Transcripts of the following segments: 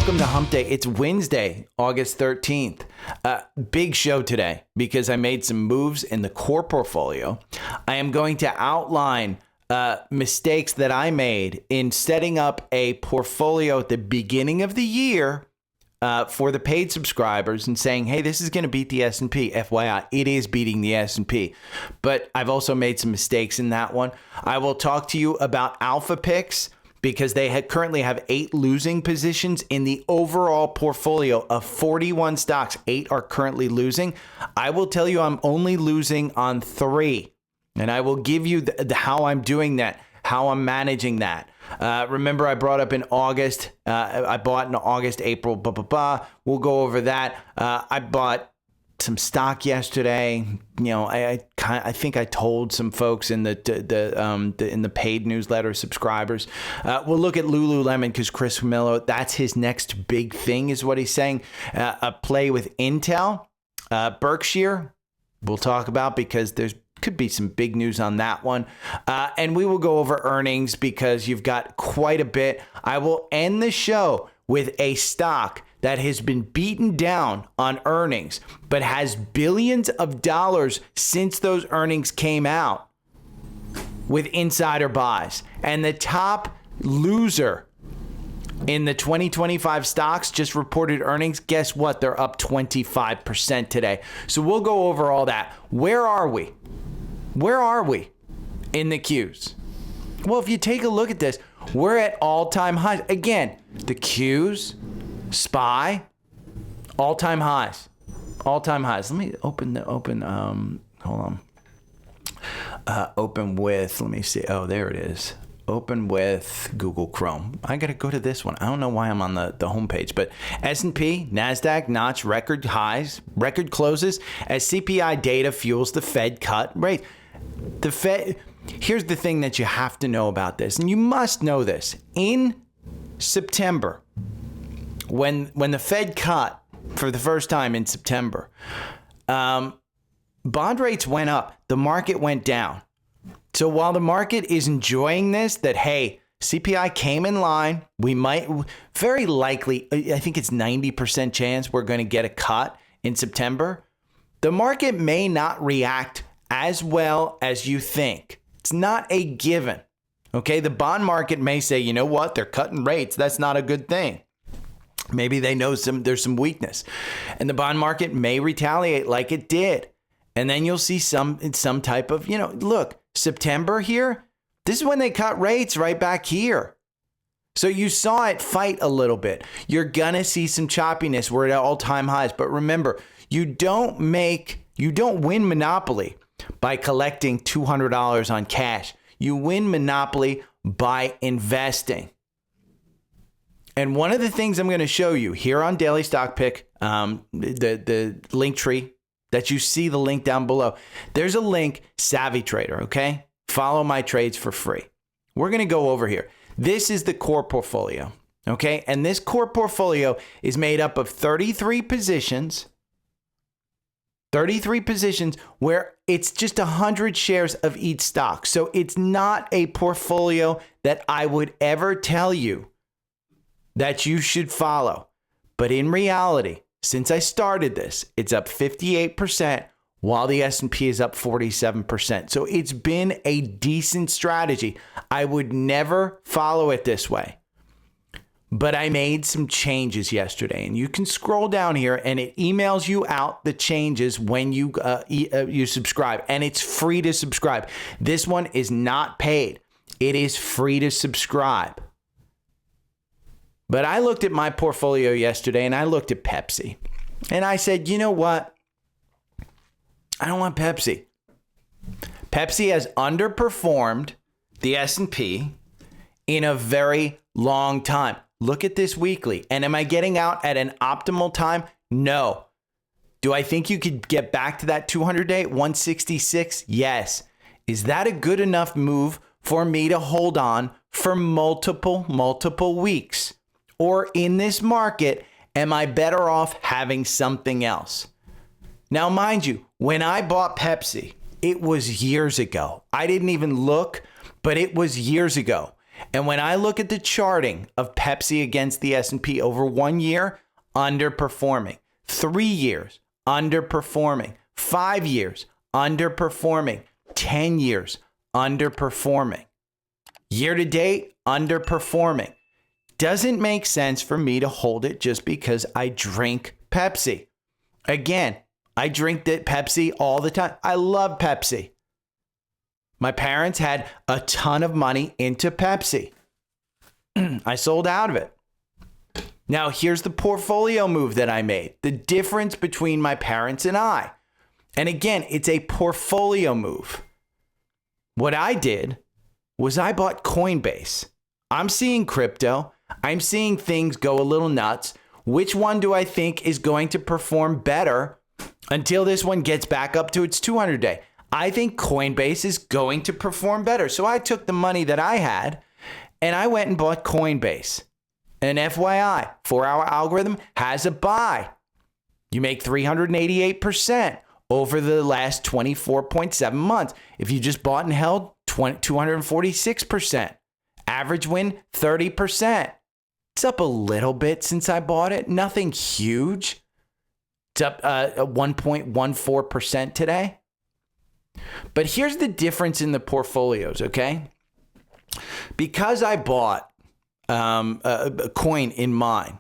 welcome to Hump Day. It's Wednesday, August 13th. Big show today because I made some moves in the core portfolio. I am going to outline mistakes that I made in setting up a portfolio at the beginning of the year for the paid subscribers and saying, hey, this is going to beat the S&P. FYI, it is beating the S&P. But I've also made some mistakes in that one. I will talk to you about alpha picks, because they currently have 8 losing positions in the overall portfolio of 41 stocks. 8 are currently losing. I will tell you I'm only losing on 3, and I will give you how I'm doing that, how I'm managing that. Remember, I brought up in August, I bought in August, April, We'll go over that. I bought some stock yesterday. You know, I think I told some folks in the paid newsletter subscribers. We'll look at Lululemon because Chris Miller, that's his next big thing, is what he's saying. A play with Intel, Berkshire. We'll talk about because could be some big news on that one. And we will go over earnings because you've got quite a bit. I will end the show with a stock that has been beaten down on earnings, but has billions of dollars since those earnings came out with insider buys. And the top loser in the 2025 stocks just reported earnings. Guess what? They're up 25% today. So we'll go over all that. Where are we? Where are we in the Qs? Well, if you take a look at this, we're at all-time highs. Again, the Qs, SPY, all-time highs. All-time highs. Let me open, hold on. Open with, let me see. Oh, there it is. Open with Google Chrome. I got to go to this one. I don't know why I'm on the homepage, but S&P, NASDAQ notch record highs, record closes as CPI data fuels the Fed cut rate. The Fed, here's the thing that you have to know about this, and you must know this. In September, when the Fed cut for the first time in September, bond rates went up, the market went down. So while the market is enjoying this, that, hey, CPI came in line, we might, very likely, I think it's 90% chance we're going to get a cut in September, the market may not react as well as you think. It's not a given. Okay, the bond market may say, you know what, they're cutting rates. That's not a good thing. Maybe they know there's some weakness. And the bond market may retaliate like it did. And then you'll see some type of, look, September here, this is when they cut rates right back here. So you saw it fight a little bit. You're going to see some choppiness. We're at all-time highs. But remember, you don't win Monopoly by collecting $200 on cash. You win Monopoly by investing. And one of the things I'm going to show you here on Daily Stock Pick, the link tree that you see the link down below, there's a link, Savvy Trader, okay? Follow my trades for free. We're going to go over here. This is the core portfolio, okay? And this core portfolio is made up of 33 positions where it's just 100 shares of each stock. So it's not a portfolio that I would ever tell you that you should follow. But in reality, since I started this, it's up 58% while the S&P is up 47%. So it's been a decent strategy. I would never follow it this way. But I made some changes yesterday, and you can scroll down here and it emails you out the changes when you subscribe, and it's free to subscribe. This one is not paid. It is free to subscribe. But I looked at my portfolio yesterday and I looked at Pepsi and I said, you know what? I don't want Pepsi. Pepsi has underperformed the S&P in a very long time. Look at this weekly. And am I getting out at an optimal time? No. Do I think you could get back to that 200-day, 166? Yes. Is that a good enough move for me to hold on for multiple weeks? Or in this market, am I better off having something else? Now, mind you, when I bought Pepsi, it was years ago. I didn't even look, but it was years ago. And when I look at the charting of Pepsi against the S&P over 1 year, underperforming. 3 years, underperforming. 5 years, underperforming. 10 years, underperforming. Year to date, underperforming. Doesn't make sense for me to hold it just because I drink Pepsi. Again, I drink that Pepsi all the time. I love Pepsi. My parents had a ton of money into Pepsi. I sold out of it. Now, here's the portfolio move that I made. The difference between my parents and I. And again, it's a portfolio move. What I did was I bought Coinbase. I'm seeing crypto. I'm seeing things go a little nuts. Which one do I think is going to perform better until this one gets back up to its 200-day? I think Coinbase is going to perform better. So I took the money that I had and I went and bought Coinbase. And FYI, 4-hour algorithm has a buy. You make 388% over the last 24.7 months. If you just bought and held, 246%. Average win, 30%. It's up a little bit since I bought it. Nothing huge. It's up 1.14% today. But here's the difference in the portfolios, okay? Because I bought a coin in mine,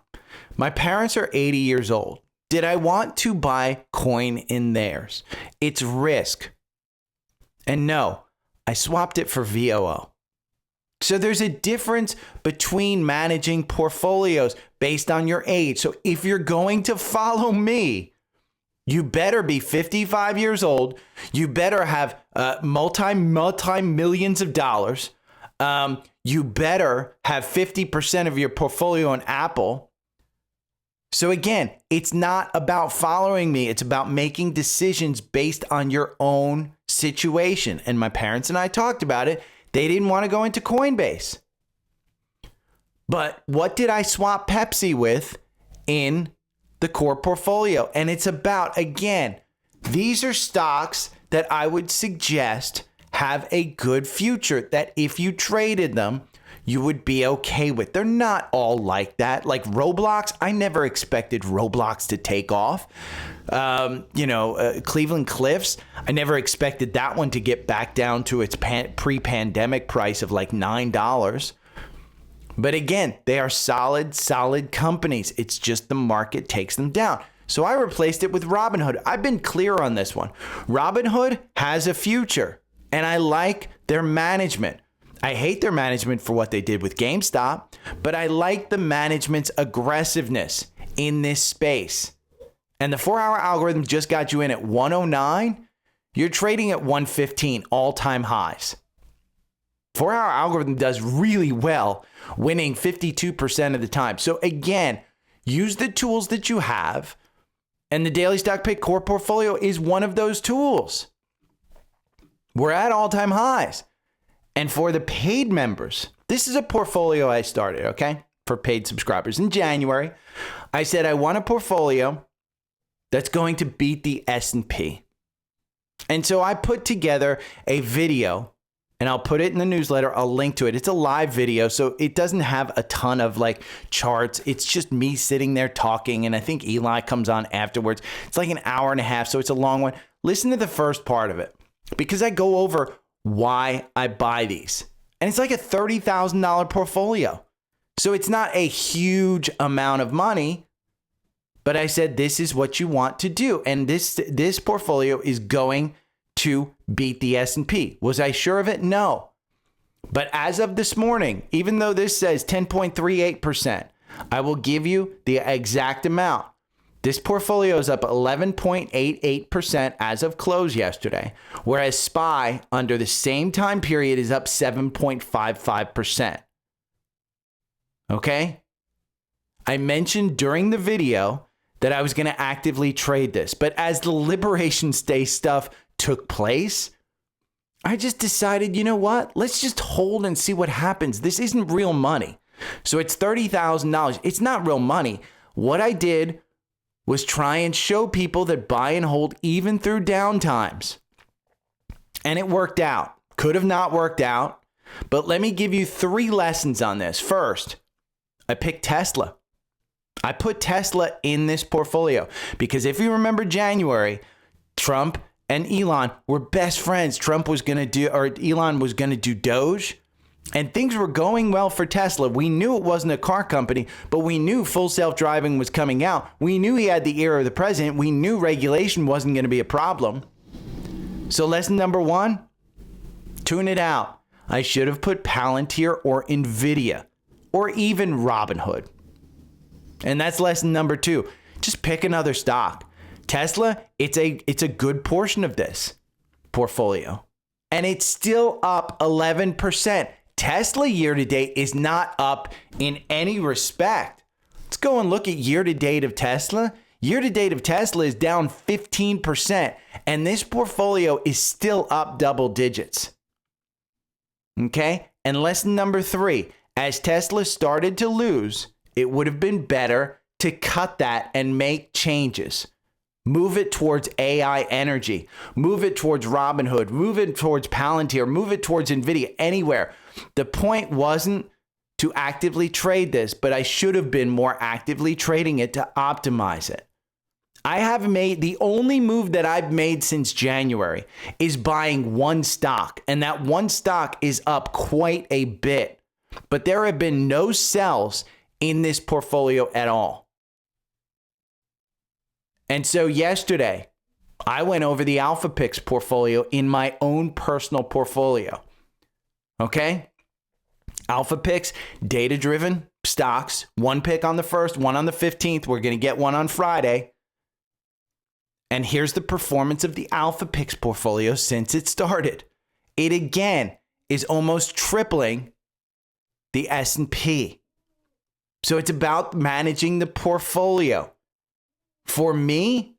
my parents are 80 years old. Did I want to buy coin in theirs? It's risk. And no, I swapped it for VOO. So there's a difference between managing portfolios based on your age. So if you're going to follow me, you better be 55 years old. You better have multi-millions of dollars. You better have 50% of your portfolio on Apple. So again, it's not about following me. It's about making decisions based on your own situation. And my parents and I talked about it. They didn't want to go into Coinbase. But what did I swap Pepsi with in the core portfolio? And it's about, again, these are stocks that I would suggest have a good future, that if you traded them, you would be okay with. They're not all like that. Like Roblox, I never expected Roblox to take off. Cleveland Cliffs, I never expected that one to get back down to its pre-pandemic price of like $9. But again, they are solid companies. It's just the market takes them down. So I replaced it with Robinhood. I've been clear on this one. Robinhood has a future, and I like their management. I hate their management for what they did with GameStop, but I like the management's aggressiveness in this space. And the 4-hour algorithm just got you in at 109. You're trading at 115, all-time highs. 4-hour algorithm does really well, winning 52% of the time. So again, use the tools that you have, and the Daily Stock Pick Core Portfolio is one of those tools. We're at all-time highs. And for the paid members, this is a portfolio I started, okay? For paid subscribers in January, I said I want a portfolio that's going to beat the S&P. And so I put together a video, and I'll put it in the newsletter. I'll link to it. It's a live video, so it doesn't have a ton of like charts. It's just me sitting there talking, and I think Eli comes on afterwards. It's like an hour and a half, so it's a long one. Listen to the first part of it, because I go over why I buy these. And it's like a $30,000 portfolio. So it's not a huge amount of money, but I said, this is what you want to do. And this portfolio is going to beat the S&P. Was I sure of it? No. But as of this morning, even though this says 10.38%, I will give you the exact amount. This portfolio is up 11.88% as of close yesterday, whereas SPY under the same time period is up 7.55%. Okay? I mentioned during the video that I was going to actively trade this, but as the Liberation Day stuff took place, I just decided, you know what? Let's just hold and see what happens. This isn't real money. So it's $30,000. It's not real money. What I did was try and show people that buy and hold even through down times. And it worked out. Could have not worked out. But let me give you 3 lessons on this. First, I picked Tesla. I put Tesla in this portfolio because if you remember January, Trump and Elon were best friends. Elon was going to do Doge, and things were going well for Tesla. We knew it wasn't a car company, but we knew full self-driving was coming out. We knew he had the ear of the president. We knew regulation wasn't going to be a problem. So lesson number 1, tune it out. I should have put Palantir or NVIDIA or even Robinhood. And that's lesson number 2. Just pick another stock. Tesla, it's a good portion of this portfolio. And it's still up 11%. Tesla year to date is not up in any respect. Let's go and look at year to date of Tesla. Year to date of Tesla is down 15%. And this portfolio is still up double digits. Okay? And lesson number 3, as Tesla started to lose, it would have been better to cut that and make changes. Move it towards AI energy. Move it towards Robinhood. Move it towards Palantir. Move it towards NVIDIA, anywhere. The point wasn't to actively trade this, but I should have been more actively trading it to optimize it. I have made, the only move that I've made since January is buying one stock, and that one stock is up quite a bit. But there have been no sells in this portfolio at all. And so yesterday, I went over the Alpha Picks portfolio in my own personal portfolio. Okay? Alpha Picks, data-driven stocks, 1 pick on the 1st, 1 on the 15th. We're going to get 1 on Friday. And here's the performance of the Alpha Picks portfolio since it started. It again is almost tripling the S&P. So it's about managing the portfolio. For me,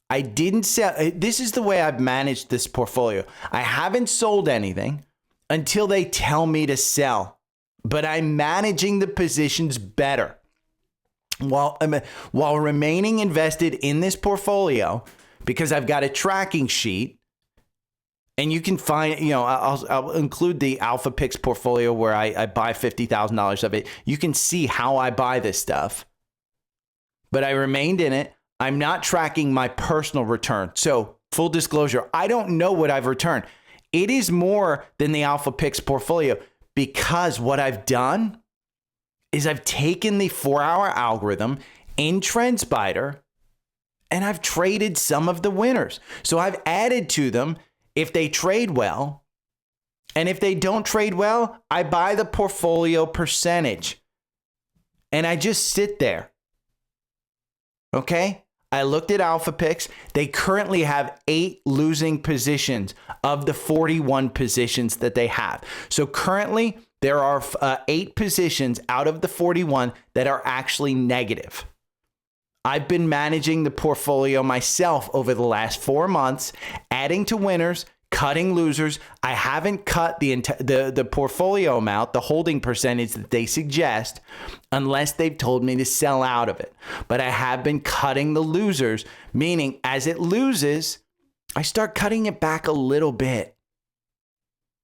I didn't sell. This is the way I've managed this portfolio. I haven't sold anything until they tell me to sell, but I'm managing the positions better while remaining invested in this portfolio because I've got a tracking sheet. And you can find, I'll include the Alpha Picks portfolio where I buy $50,000 of it. You can see how I buy this stuff. But I remained in it. I'm not tracking my personal return. So full disclosure, I don't know what I've returned. It is more than the Alpha Picks portfolio because what I've done is I've taken the 4-hour algorithm in TrendSpider and I've traded some of the winners. So I've added to them if they trade well, and if they don't trade well, I buy the portfolio percentage. And I just sit there. Okay? I looked at Alpha Picks. They currently have 8 losing positions of the 41 positions that they have. So currently, there are 8 positions out of the 41 that are actually negative. I've been managing the portfolio myself over the last 4 months, adding to winners, cutting losers. I haven't cut the portfolio amount, the holding percentage that they suggest, unless they've told me to sell out of it. But I have been cutting the losers, meaning as it loses, I start cutting it back a little bit.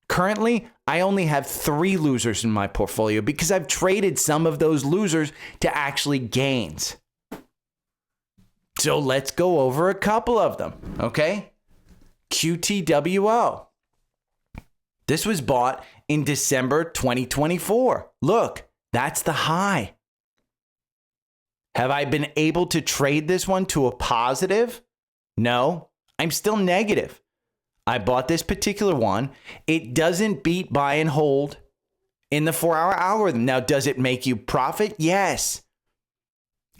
Currently, I only have 3 losers in my portfolio because I've traded some of those losers to actually gains. So let's go over a couple of them, okay? QTWO. This was bought in December 2024. Look, that's the high. Have I been able to trade this one to a positive? No, I'm still negative. I bought this particular one. It doesn't beat buy and hold in the 4-hour algorithm. Now, does it make you profit? Yes.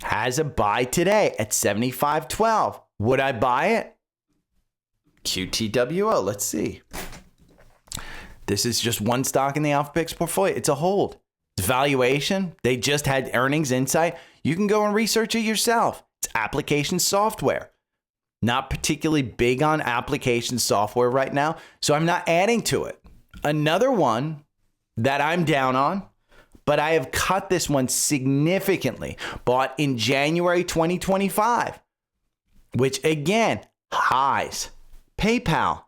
Has a buy today at 75.12. Would I buy it? QTWO, let's see. This is just one stock in the Alpha Picks portfolio. It's a hold. It's valuation. They just had earnings insight. You can go and research it yourself. It's application software. Not particularly big on application software right now, so I'm not adding to it. Another one that I'm down on, but I have cut this one significantly, bought in January 2025, which again, highs. PayPal.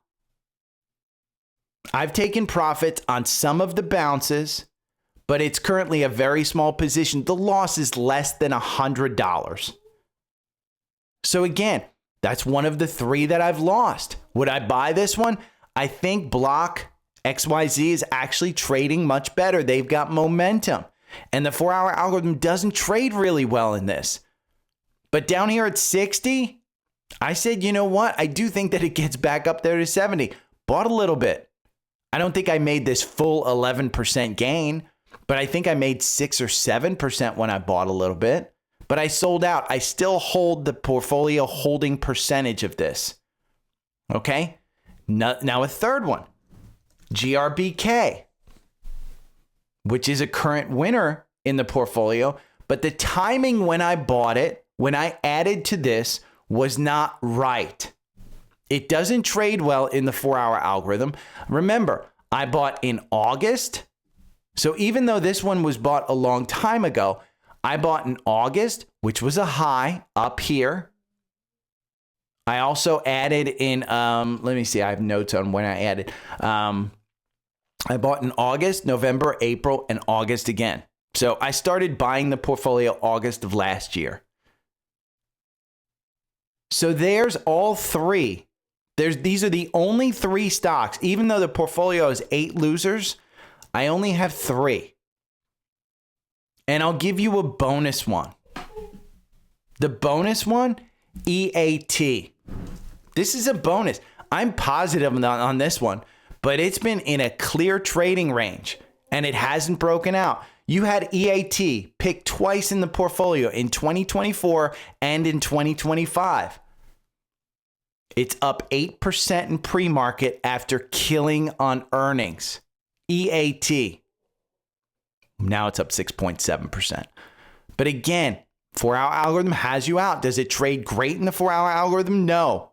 I've taken profits on some of the bounces, but it's currently a very small position. The loss is less than $100. So again, that's one of the 3 that I've lost. Would I buy this one? I think Block XYZ is actually trading much better. They've got momentum. And the 4-hour algorithm doesn't trade really well in this. But down here at 60, I said, you know what? I do think that it gets back up there to 70. Bought a little bit. I don't think I made this full 11% gain, but I think I made 6 or 7% when I bought a little bit. But I sold out. I still hold the portfolio holding percentage of this. Okay? Now a third one. GRBK, which is a current winner in the portfolio, but the timing when I bought it, when I added to this, was not right. It doesn't trade well in the 4-hour algorithm. Remember, I bought in August. So even though this one was bought a long time ago, I bought in August, which was a high up here. I also added in, let me see, I have notes on when I added. I bought in August, November, April, and August again. So I started buying the portfolio August of last year. So there's all 3. These are the only 3 stocks. Even though the portfolio is 8 losers, I only have 3. And I'll give you a bonus one. The bonus one, EAT. This is a bonus. I'm positive on this one, but it's been in a clear trading range and it hasn't broken out. You had EAT picked twice in the portfolio in 2024 and in 2025. It's up 8% in pre-market after killing on earnings. EAT. Now it's up 6.7%. But again, 4-hour algorithm has you out. Does it trade great in the 4-hour algorithm? No.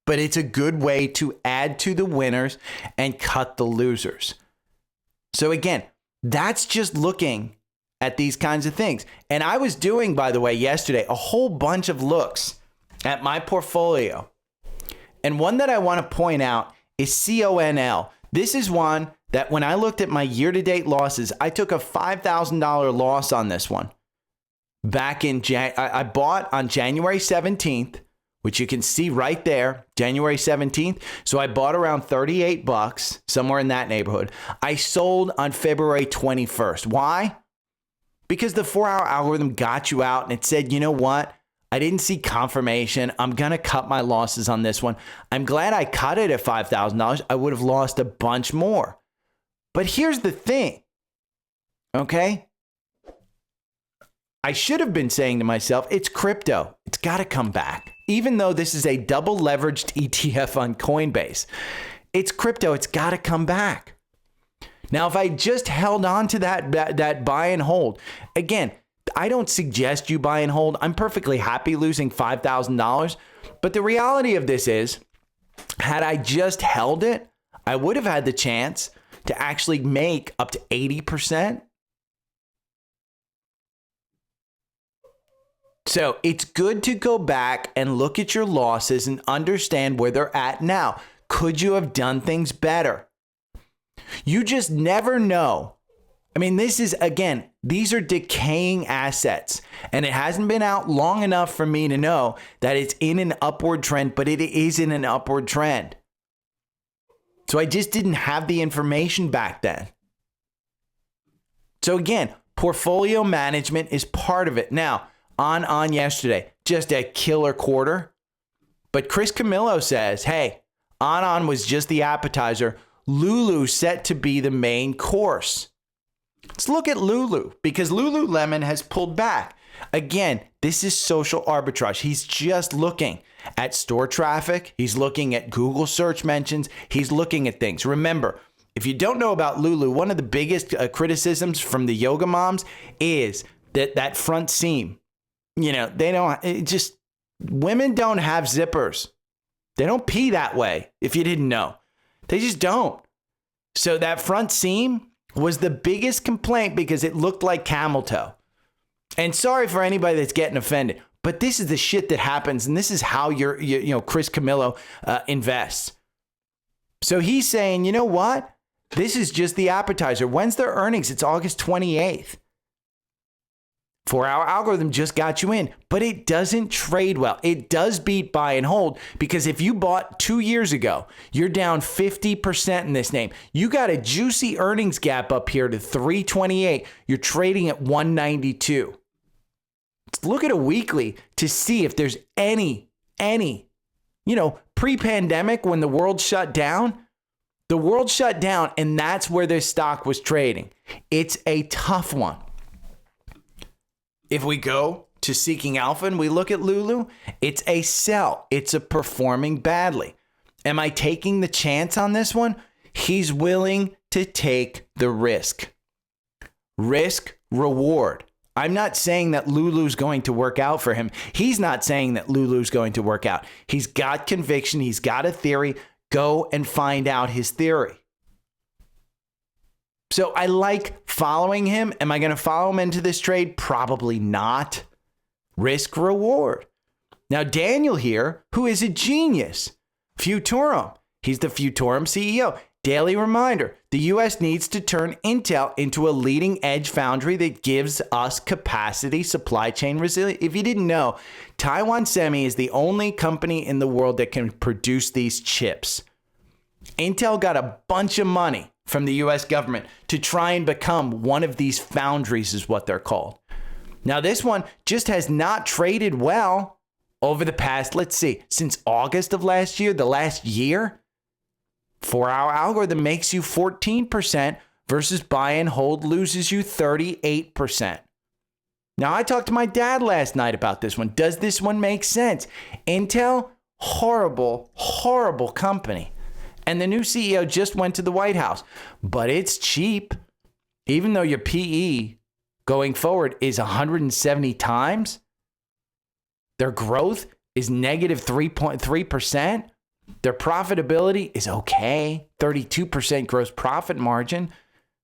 But it's a good way to add to the winners and cut the losers. So again, that's just looking at these kinds of things. And I was doing, by the way, yesterday, a whole bunch of looks at my portfolio. And one that I want to point out is CONL. This is one that when I looked at my year-to-date losses, I took a $5,000 loss on this one. Back in I bought on January 17th, which you can see right there, January 17th. So I bought around $38, somewhere in that neighborhood. I sold on February 21st. Why? Because the 4-hour algorithm got you out and it said, you know what? I didn't see confirmation. I'm going to cut my losses on this one. I'm glad I cut it at $5,000. I would have lost a bunch more. But here's the thing, okay? I should have been saying to myself, it's crypto. It's got to come back. Even though this is a double leveraged ETF on Coinbase, it's crypto. It's got to come back. Now, if I just held on to that buy and hold, again, I don't suggest you buy and hold. I'm perfectly happy losing $5,000. But the reality of this is, had I just held it, I would have had the chance to actually make up to 80%. So it's good to go back and look at your losses and understand where they're at now. Could you have done things better? You just never know. I mean, this is, again, these are decaying assets, and it hasn't been out long enough for me to know that it's in an upward trend, but it is in an upward trend. So I just didn't have the information back then. So again, portfolio management is part of it. Now, on yesterday, just a killer quarter. But Chris Camillo says, hey, on was just the appetizer. Lulu set to be the main course. Let's look at Lulu, because Lululemon has pulled back. Again, this is social arbitrage. He's just looking at store traffic. He's looking at Google search mentions. He's looking at things. Remember, if you don't know about Lulu, one of the biggest criticisms from the yoga moms is that front seam. You know, women don't have zippers. They don't pee that way, if you didn't know. They just don't. So that front seam was the biggest complaint because it looked like camel toe. And sorry for anybody that's getting offended, but this is the shit that happens, and this is how Chris Camillo invests. So he's saying, you know what? This is just the appetizer. When's their earnings? It's August 28th. 4-hour algorithm just got you in, but it doesn't trade well. It does beat buy and hold because if you bought 2 years ago, you're down 50% in this name. You got a juicy earnings gap up here to 328. You're trading at 192. Let's look at a weekly to see if there's any, pre-pandemic when the world shut down. The world shut down, and that's where this stock was trading. It's a tough one. If we go to Seeking Alpha and we look at Lulu, it's a sell. It's a performing badly. Am I taking the chance on this one? He's willing to take the risk. Risk, reward. I'm not saying that Lulu's going to work out for him. He's not saying that Lulu's going to work out. He's got conviction. He's got a theory. Go and find out his theory. So I like following him. Am I going to follow him into this trade? Probably not. Risk reward. Now, Daniel here, who is a genius, Futurum. He's the Futurum CEO. Daily reminder, the U.S. needs to turn Intel into a leading edge foundry that gives us capacity, supply chain resilience. If you didn't know, Taiwan Semi is the only company in the world that can produce these chips. Intel got a bunch of money from the U.S. government to try and become one of these foundries is what they're called. Now, this one just has not traded well over the past, since August of last year, the last year. 4-hour algorithm makes you 14% versus buy and hold loses you 38%. Now, I talked to my dad last night about this one. Does this one make sense? Intel, horrible, horrible company. And the new CEO just went to the White House, but it's cheap. Even though your PE going forward is 170 times, their growth is negative 3.3%. Their profitability is okay, 32% gross profit margin.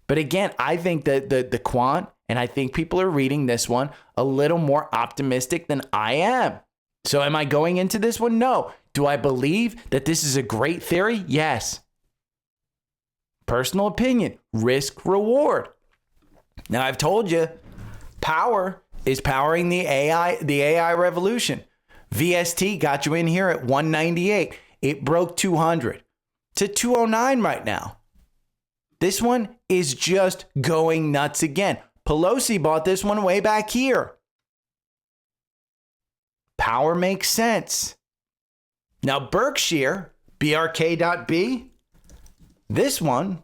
But again, I think that the quant, and I think people are reading this one a little more optimistic than I am. So am I going into this one? No. Do I believe that this is a great theory? Yes. Personal opinion, risk reward. Now I've told you, power is powering the AI revolution. VST got you in here at 198. It broke 200 to 209 right now. This one is just going nuts again. Pelosi bought this one way back here. Power makes sense. Now Berkshire, BRK.B, this one,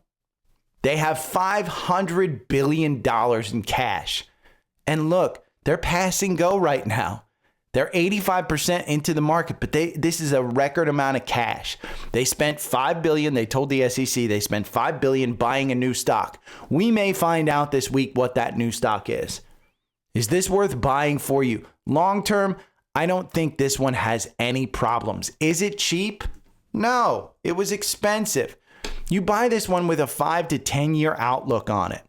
they have $500 billion in cash. And look, they're passing go right now. They're 85% into the market, but this is a record amount of cash. They spent $5 billion. They told the SEC they spent $5 billion buying a new stock. We may find out this week what that new stock is. Is this worth buying for you? Long term, I don't think this one has any problems. Is it cheap? No, it was expensive. You buy this one with a 5 to 10 year outlook on it.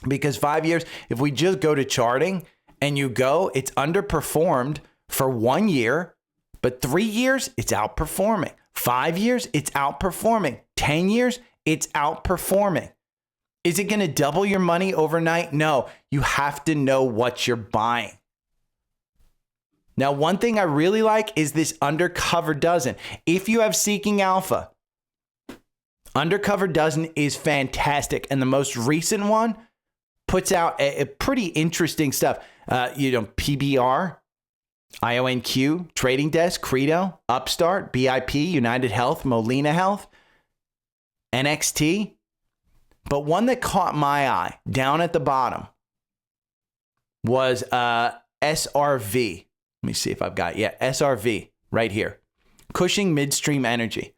Because 5 years, if we just go to charting, and you go, it's underperformed for 1 year, but 3 years, it's outperforming. 5 years, it's outperforming. 10 years, it's outperforming. Is it going to double your money overnight? No, you have to know what you're buying. Now, one thing I really like is this Undercovered Dozen. If you have Seeking Alpha, Undercovered Dozen is fantastic. And the most recent one puts out a pretty interesting stuff. PBR, IONQ, Trading Desk, Credo, Upstart, BIP, United Health, Molina Health, NXT. But one that caught my eye down at the bottom was SRV. Let me see if I've got SRV right here. Cushing Midstream Energy.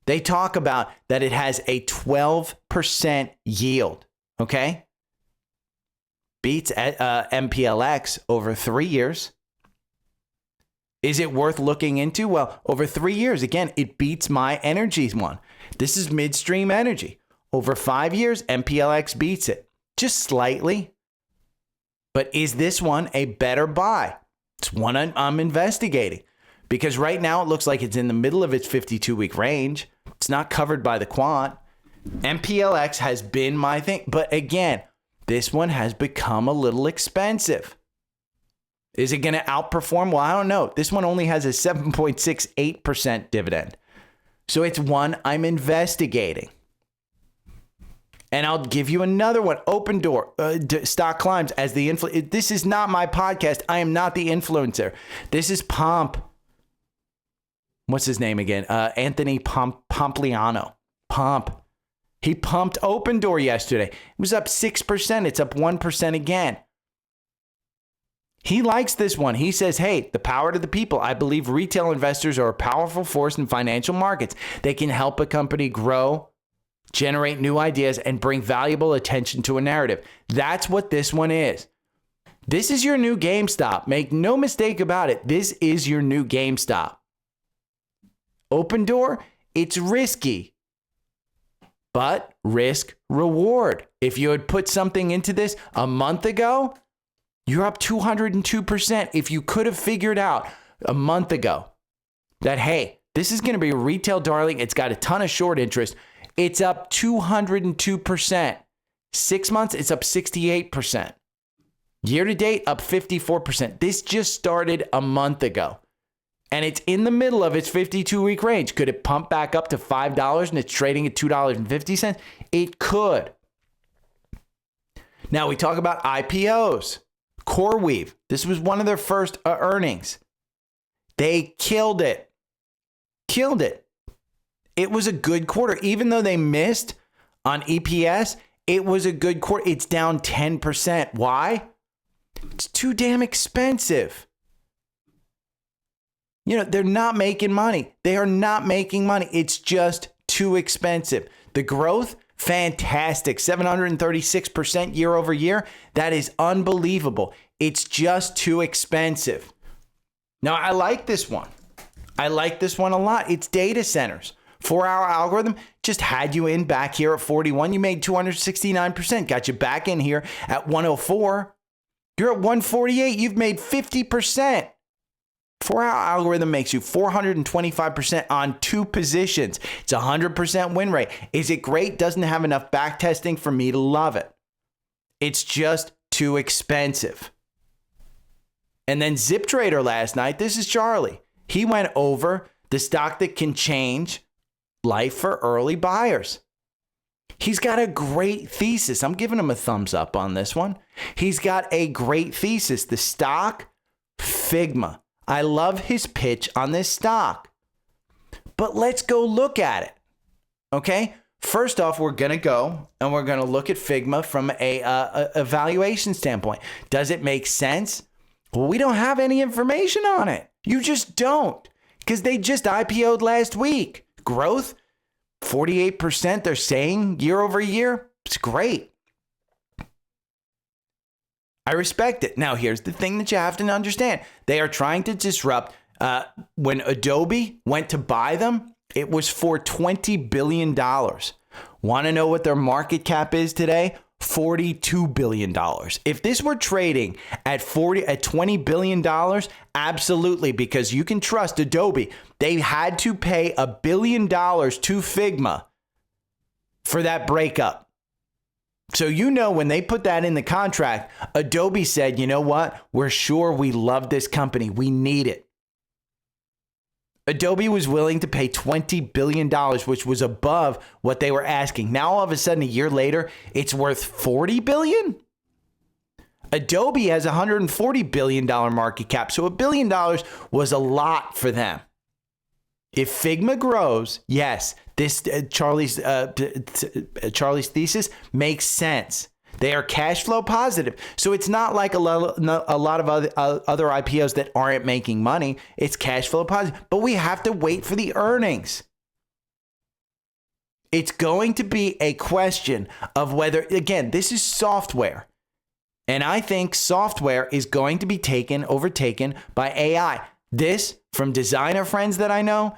They talk about that it has a 12% yield, okay? Beats MPLX over 3 years. Is it worth looking into? Well, over 3 years, again, it beats my energies one. This is midstream energy. Over 5 years, MPLX beats it. Just slightly. But is this one a better buy? It's one I'm investigating. because right now it looks like it's in the middle of its 52-week range. It's not covered by the quant. MPLX has been my thing. But again, this one has become a little expensive. Is it going to outperform? Well, I don't know. This one only has a 7.68% dividend. So it's one I'm investigating. And I'll give you another one. Open Door. Stock climbs as the influencer. This is not my podcast. I am not the influencer. This is Pomp. What's his name again? Anthony Pompliano. Pomp. He pumped Open Door yesterday. It was up 6%. It's up 1% again. He likes this one. He says, hey, the power to the people. I believe retail investors are a powerful force in financial markets. They can help a company grow, generate new ideas, and bring valuable attention to a narrative. That's what this one is. This is your new GameStop. Make no mistake about it. This is your new GameStop. Open Door, it's risky, but risk reward. If you had put something into this a month ago, you're up 202%. If you could have figured out a month ago that, hey, this is going to be a retail darling, it's got a ton of short interest, it's up 202%. 6 months, it's up 68%. Year to date, up 54%. This just started a month ago. And it's in the middle of its 52-week range. Could it pump back up to $5 and it's trading at $2.50? It could. Now we talk about IPOs. CRWV. This was one of their first earnings. They killed it. Killed it. It was a good quarter. Even though they missed on EPS, it was a good quarter. It's down 10%. Why? It's too damn expensive. You know, they're not making money. They are not making money. It's just too expensive. The growth, fantastic. 736% year over year. That is unbelievable. It's just too expensive. Now, I like this one. I like this one a lot. It's data centers. 4-hour algorithm just had you in back here at 41. You made 269%. Got you back in here at 104. You're at 148. You've made 50%. 4-hour algorithm makes you 425% on 2 positions. It's a 100% win rate. Is it great? Doesn't have enough back testing for me to love it. It's just too expensive. And then Zip Trader last night, this is Charlie. He went over the stock that can change life for early buyers. He's got a great thesis. I'm giving him a thumbs up on this one. He's got a great thesis. The stock, Figma. I love his pitch on this stock. But let's go look at it. Okay? First off, we're going to go and we're going to look at Figma from a valuation standpoint. Does it make sense? Well, we don't have any information on it. You just don't, because they just IPO'd last week. Growth, 48%, they're saying year over year. It's great. I respect it. Now, here's the thing that you have to understand. They are trying to disrupt. When Adobe went to buy them, it was for $20 billion. Want to know what their market cap is today? $42 billion. If this were trading at $20 billion, absolutely, because you can trust Adobe. They had to pay $1 billion to Figma for that breakup. So, you know, when they put that in the contract, Adobe said, you know what? We're sure we love this company. We need it. Adobe was willing to pay $20 billion, which was above what they were asking. Now, all of a sudden, a year later, it's worth $40 billion? Adobe has a $140 billion market cap, so $1 billion was a lot for them. If Figma grows, yes, this Charlie's thesis makes sense. They are cash flow positive. So it's not like a lot of other IPOs that aren't making money. It's cash flow positive. But we have to wait for the earnings. It's going to be a question of whether, again, this is software. And I think software is going to be overtaken by AI. This, from designer friends that I know,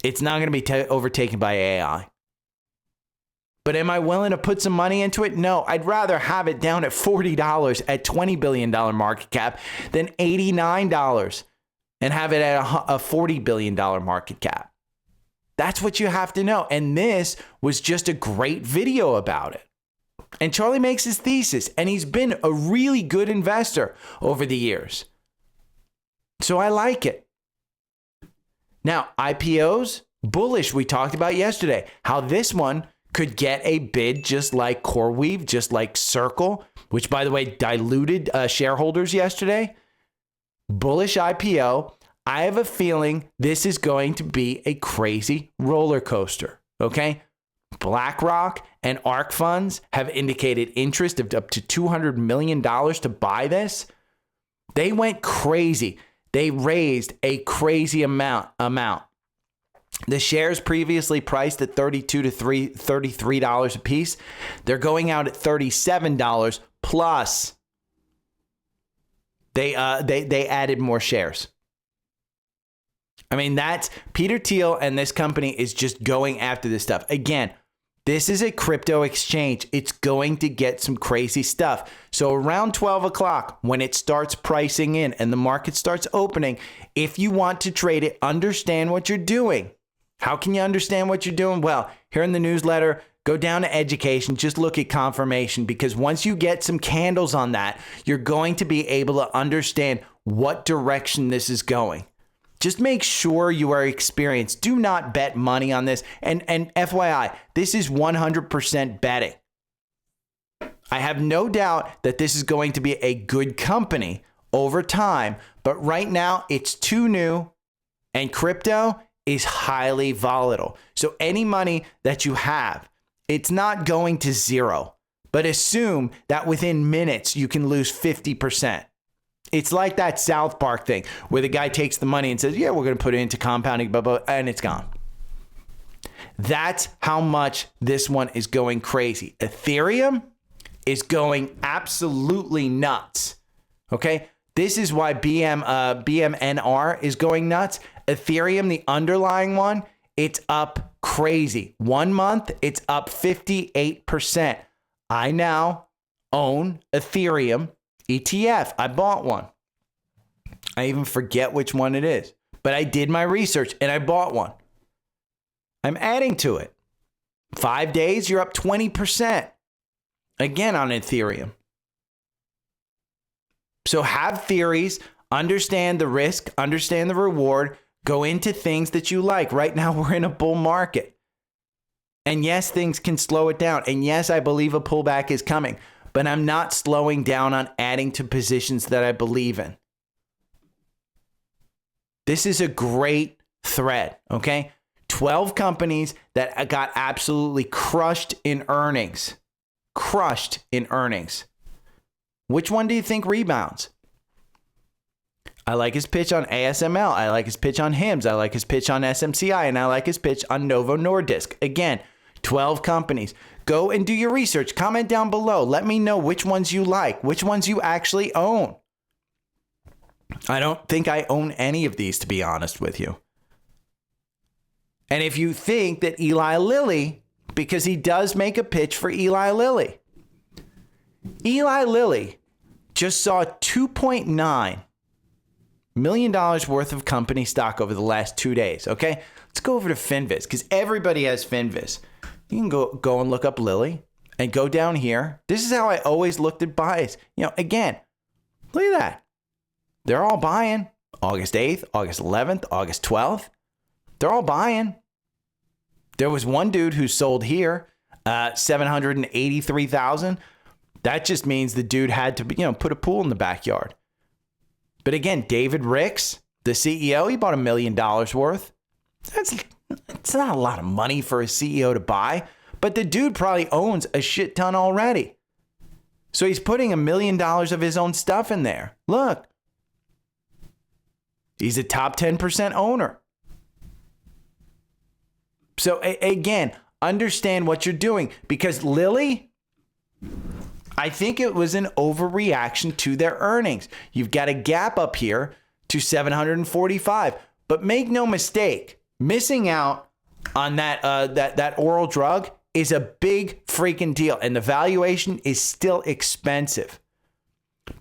it's not going to be overtaken by AI. But am I willing to put some money into it? No, I'd rather have it down at $40 at $20 billion market cap than $89 and have it at a $40 billion market cap. That's what you have to know. And this was just a great video about it. And Charlie makes his thesis, and he's been a really good investor over the years. So I like it. Now, IPOs, bullish. We talked about yesterday how this one could get a bid just like CoreWeave, just like Circle, which, by the way, diluted shareholders yesterday. Bullish IPO. I have a feeling this is going to be a crazy roller coaster, okay? BlackRock and ARK funds have indicated interest of up to $200 million to buy this. They went crazy. They raised a crazy amount. The shares previously priced at $32 to $33 a piece. They're going out at $37 plus. They added more shares. I mean, that's Peter Thiel, and this company is just going after this stuff. Again, this is a crypto exchange. It's going to get some crazy stuff. So around 12 o'clock, when it starts pricing in and the market starts opening, if you want to trade it, understand what you're doing. How can you understand what you're doing? Well, here in the newsletter, go down to education, just look at confirmation, because once you get some candles on that, you're going to be able to understand what direction this is going. Just make sure you are experienced. Do not bet money on this. And FYI, this is 100% betting. I have no doubt that this is going to be a good company over time, but right now it's too new, and crypto is highly volatile. So any money that you have, it's not going to zero, but assume that within minutes you can lose 50%. It's like that South Park thing where the guy takes the money and says, yeah, we're going to put it into compounding, blah, blah, and it's gone. That's how much this one is going crazy. Ethereum is going absolutely nuts. Okay? This is why BMNR is going nuts. Ethereum, the underlying one, it's up crazy. 1 month, it's up 58%. I now own Ethereum ETF. I bought one. I even forget which one it is, but I did my research and I bought one. I'm adding to it. 5 days, you're up 20%. Again on Ethereum. So have theories, understand the risk, understand the reward, go into things that you like. Right now, we're in a bull market. And yes, things can slow it down. And yes, I believe a pullback is coming. But I'm not slowing down on adding to positions that I believe in. This is a great thread, okay? 12 companies that got absolutely crushed in earnings. Crushed in earnings. Which one do you think rebounds? I like his pitch on ASML. I like his pitch on HIMS. I like his pitch on SMCI. And I like his pitch on Novo Nordisk. Again, 12 companies. Go and do your research. Comment down below. Let me know which ones you like, which ones you actually own. I don't think I own any of these, to be honest with you. And if you think that Eli Lilly, because he does make a pitch for Eli Lilly. Eli Lilly just saw $2.9 million worth of company stock over the last 2 days, okay? Let's go over to Finviz, because everybody has Finviz. You can go and look up Lilly and go down here. This is how I always looked at buys. You know, again, look at that. They're all buying. August 8th, August 11th, August 12th. They're all buying. There was one dude who sold here, 783,000. That just means the dude had to, put a pool in the backyard. But again, David Ricks, the CEO, he bought $1 million worth. It's not a lot of money for a CEO to buy, but the dude probably owns a shit ton already. So he's putting $1 million of his own stuff in there. Look, he's a top 10% owner. So again, understand what you're doing, because Lilly, I think it was an overreaction to their earnings. You've got a gap up here to 745, but make no mistake, missing out on that oral drug is a big freaking deal, and the valuation is still expensive.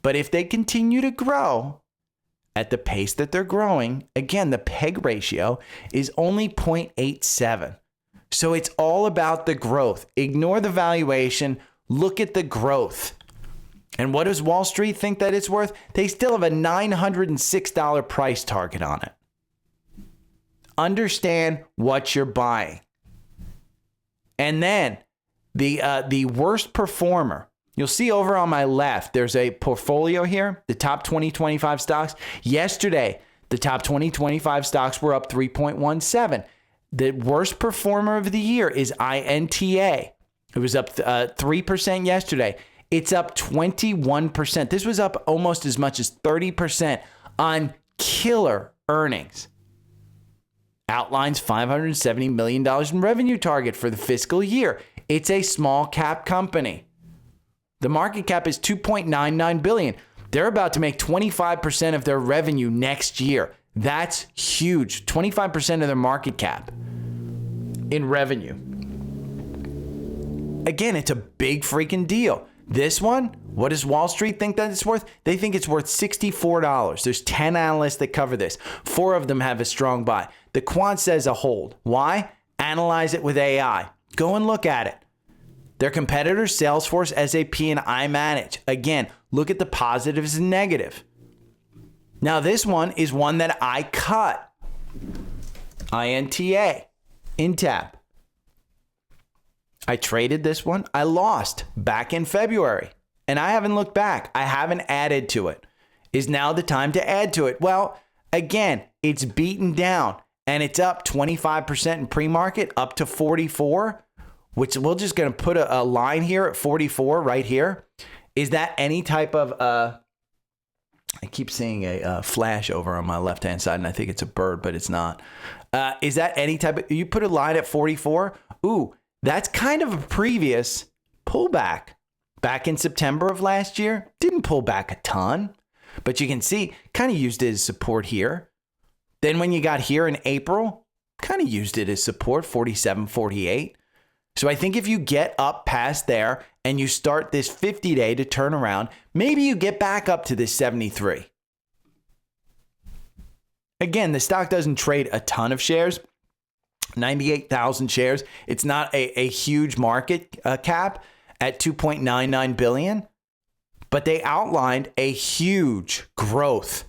But if they continue to grow, at the pace that they're growing, again, the PEG ratio is only 0.87. So it's all about the growth. Ignore the valuation. Look at the growth. And what does Wall Street think that it's worth? They still have a $906 price target on it. Understand what you're buying. And then the worst performer, you'll see over on my left, there's a portfolio here, the top 2025 stocks. Yesterday, the top 2025 stocks were up 3.17. The worst performer of the year is INTA. It was up 3% yesterday. It's up 21%. This was up almost as much as 30% on killer earnings. Outlines $570 million in revenue target for the fiscal year. It's a small cap company. The market cap is $2.99 billion. They're about to make 25% of their revenue next year. That's huge. 25% of their market cap in revenue. Again, it's a big freaking deal. This one, what does Wall Street think that it's worth? They think it's worth $64. There's 10 analysts that cover this. 4 of them have a strong buy. The quant says a hold. Why? Analyze it with AI. Go and look at it. Their competitors, Salesforce, SAP, and iManage. Again, look at the positives and negative. Now, this one is one that I cut. INTA, Intab. I traded this one. I lost back in February, and I haven't looked back. I haven't added to it. Is now the time to add to it? Well, again, it's beaten down, and it's up 25% in pre-market, up to 44, which we're just going to put a line here at 44 right here. Is that any type of, I keep seeing a flash over on my left-hand side, and I think it's a bird, but it's not. Is that any type of, you put a line at 44? Ooh, that's kind of a previous pullback. Back in September of last year, didn't pull back a ton, but you can see, kind of used it as support here. Then when you got here in April, kind of used it as support, 47, 48. So I think if you get up past there and you start this 50-day to turn around, maybe you get back up to this 73. Again, the stock doesn't trade a ton of shares, 98,000 shares. It's not a huge market cap at $2.99 billion, but they outlined a huge growth.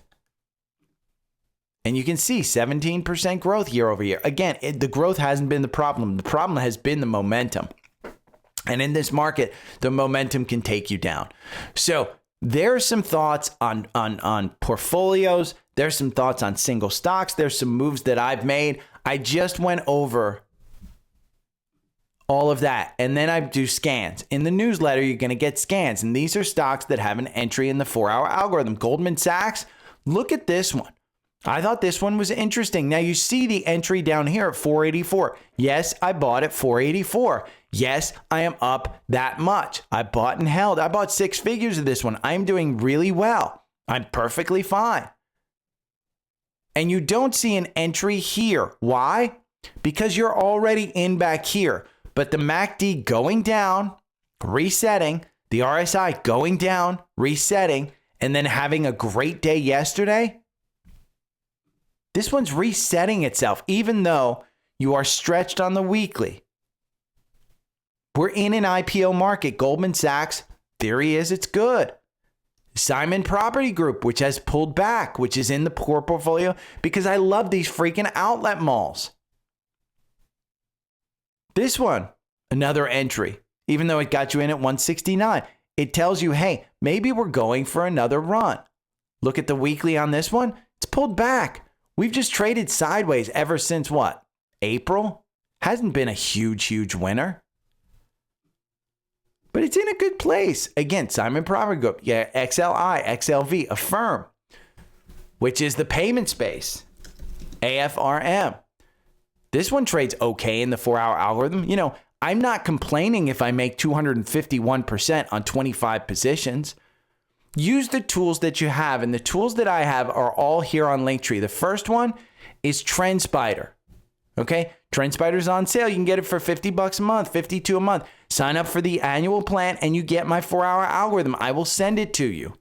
And you can see 17% growth year over year. Again, the growth hasn't been the problem. The problem has been the momentum. And in this market, the momentum can take you down. So there's some thoughts on portfolios. There's some thoughts on single stocks. There's some moves that I've made. I just went over all of that. And then I do scans. In the newsletter, you're going to get scans. And these are stocks that have an entry in the 4-hour algorithm. Goldman Sachs, look at this one. I thought this one was interesting. Now you see the entry down here at 484. Yes, I bought at 484. Yes, I am up that much. I bought and held. I bought 6 figures of this one. I'm doing really well. I'm perfectly fine. And you don't see an entry here. Why? Because you're already in back here. But the MACD going down, resetting, the RSI going down, resetting, and then having a great day yesterday. This one's resetting itself, even though you are stretched on the weekly. We're in an IPO market. Goldman Sachs, theory is it's good. Simon Property Group, which has pulled back, which is in the core portfolio, because I love these freaking outlet malls. This one, another entry, even though it got you in at 169. It tells you, hey, maybe we're going for another run. Look at the weekly on this one. It's pulled back. We've just traded sideways ever since what? April? Hasn't been a huge winner. But it's in a good place. Again, Simon Property Group. Yeah, XLI, XLV, Affirm, which is the payment space. AFRM. This one trades okay in the 4-hour algorithm. You know, I'm not complaining if I make 251% on 25 positions. Use the tools that you have, and the tools that I have are all here on Linktree. The first one is TrendSpider. Okay, TrendSpider's on sale. You can get it for $50 a month, $52 a month. Sign up for the annual plan, and you get my 4-hour algorithm. I will send it to you.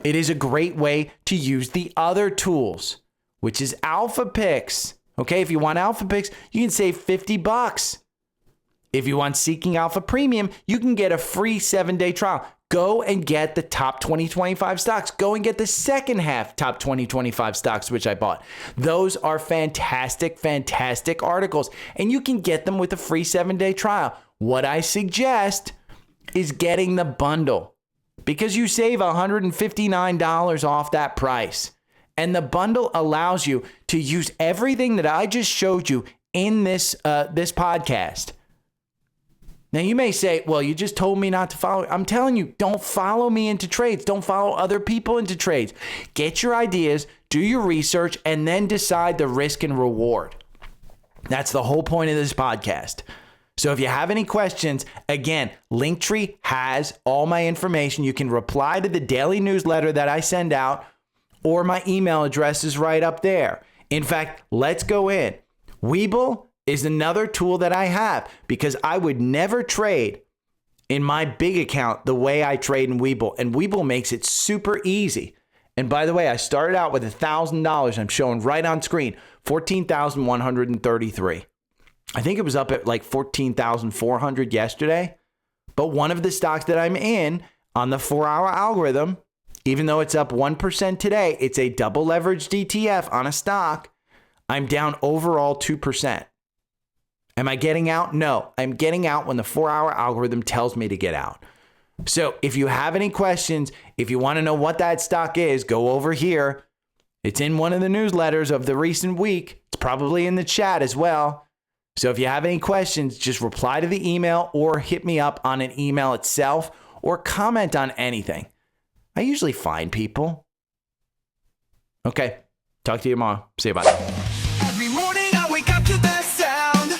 It is a great way to use the other tools, which is Alpha Picks. Okay, if you want Alpha Picks, you can save $50. If you want Seeking Alpha Premium, you can get a free 7-day trial. Go and get the top 2025 stocks. Go and get the second half top 2025 stocks, which I bought. Those are fantastic, fantastic articles, and you can get them with a free 7-day trial. What I suggest is getting the bundle because you save $159 off that price. And the bundle allows you to use everything that I just showed you in this podcast. Now, you may say, well, you just told me not to follow. I'm telling you, don't follow me into trades. Don't follow other people into trades. Get your ideas, do your research, and then decide the risk and reward. That's the whole point of this podcast. So if you have any questions, again, Linktree has all my information. You can reply to the daily newsletter that I send out, or my email address is right up there. In fact, let's go in. Webull is another tool that I have because I would never trade in my big account the way I trade in Webull. And Webull makes it super easy. And by the way, I started out with $1,000. I'm showing right on screen, 14,133. I think it was up at like 14,400 yesterday. But one of the stocks that I'm in on the 4-hour algorithm, even though it's up 1% today, it's a double leveraged ETF on a stock. I'm down overall 2%. Am I getting out? No, I'm getting out when the 4-hour algorithm tells me to get out. So if you have any questions, if you want to know what that stock is, go over here. It's in one of the newsletters of the recent week. It's probably in the chat as well. So if you have any questions, just reply to the email or hit me up on an email itself or comment on anything. I usually find people. Okay, talk to you tomorrow. See you, bye. Every morning I wake up to the sound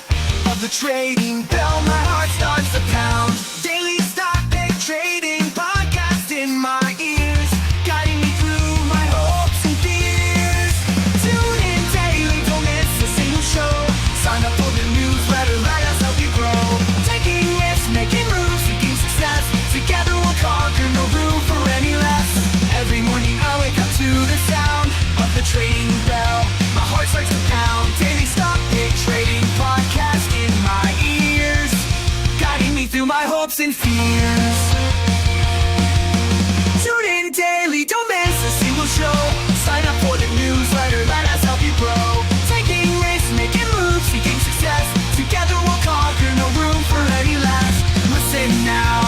of the trading bell. My heart starts to pound. Daily stock pick trading podcast in my ears, guiding me through my hopes and fears. Tune in daily, don't miss a single show. Sign up for the newsletter, let us help you grow. Taking risks, making moves, seeking success. Together we'll conquer, no room for any less. Every morning I wake up to the sound of the trading bell. My heart starts to pound. Daily stock pick trading podcast in my ears, guiding me through my hopes and fears. Tune in daily, don't miss a single show. Sign up for the newsletter, let us help you grow. Taking risks, making moves, seeking success. Together we'll conquer, no room for any less. Listen now.